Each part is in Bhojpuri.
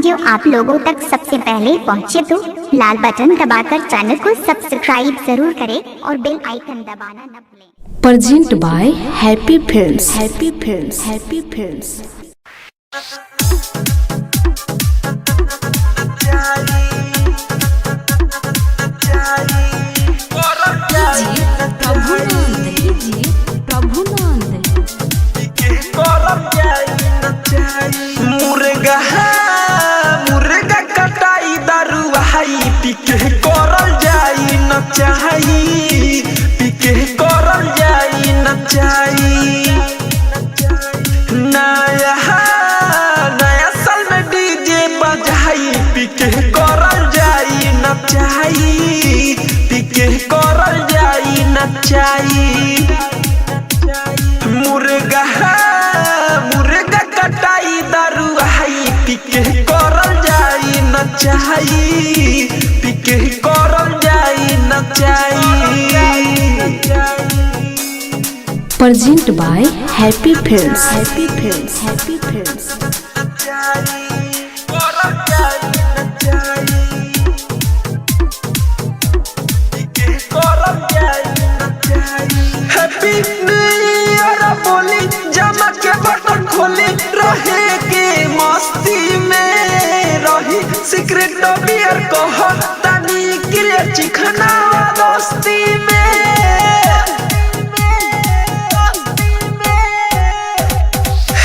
वीडियो आप लोगों तक सबसे पहले पहुंचे तो लाल बटन दबाकर चैनल को सब्सक्राइब जरूर करें और बेल आइकन दबाना न भूलें। Present by happy films. Happy films. Happy films. मुर्गा कटाई दारू हाई पीके करल जाई न चाही, पीके करल जाई न चाही। नया साल में डीजे बजाई पीके करल जाई न चाही, पीके करल जाई न चाही। मुर्गा कटाई दारू हाई पीके करल जाई न चाही, पीके करल जाई न चाही। Present by happy films. Happy films. Happy films. Happy new year बोली जमा के बटन खोली रहे के मस्ती में रही सीक्रेट बियर कह तानी के चिखना दोस्ती में।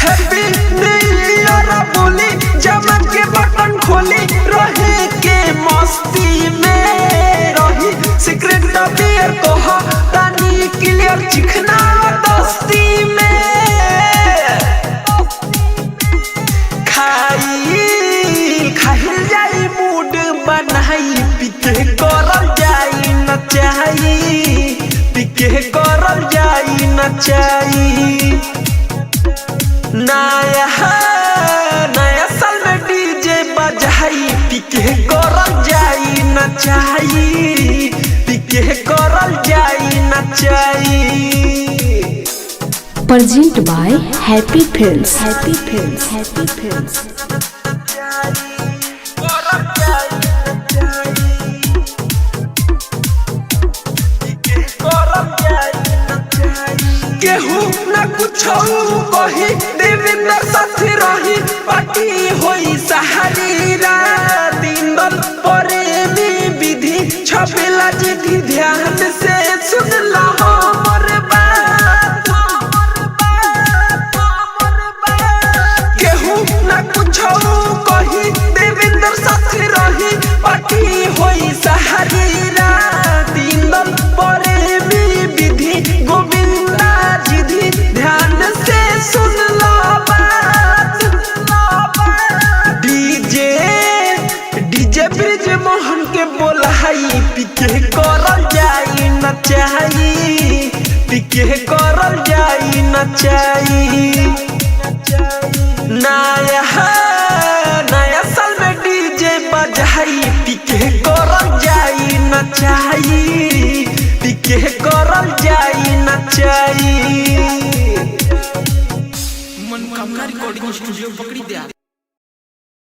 हैप्पी न्यू ईयर बोली जमा के बटन खोली रहे के मस्ती में रही सीक्रेट बियर कह तानी क्लियर चिखना दोस्ती में। खाइल जाई मूड बनाई पीके करल जाई न चाही, पीके करल जाई न चाही। नया साल में डीजे बजाई पीके करल जाई न चाही, पीके करल जाई न चाही। Present by happy films. Happy films. Happy films. केहू न कुछ कही देवेंद्र साथ रही पार्टी होई सहारी दिन प्रेमी विधि छपेला जिधि ध्यान से सुन ला हमर बात। केहू न कुछ कही देवेंद्र साथ रही पार्टी होई सहारी दिन प्रेमी विधि गोविंदा जिधि ध्यान से सुन लो बात। डीजे ब्रिज मोहन के बोलाई पीके करल जाई न चाही, पीके करल जाई न चाही। नया साल में डीजे बजाई पीके करल जाई न चाही, पीके करल जाई न चाही। मनोकामना रिकॉर्डिंग स्टूडियो पकड़ी दे।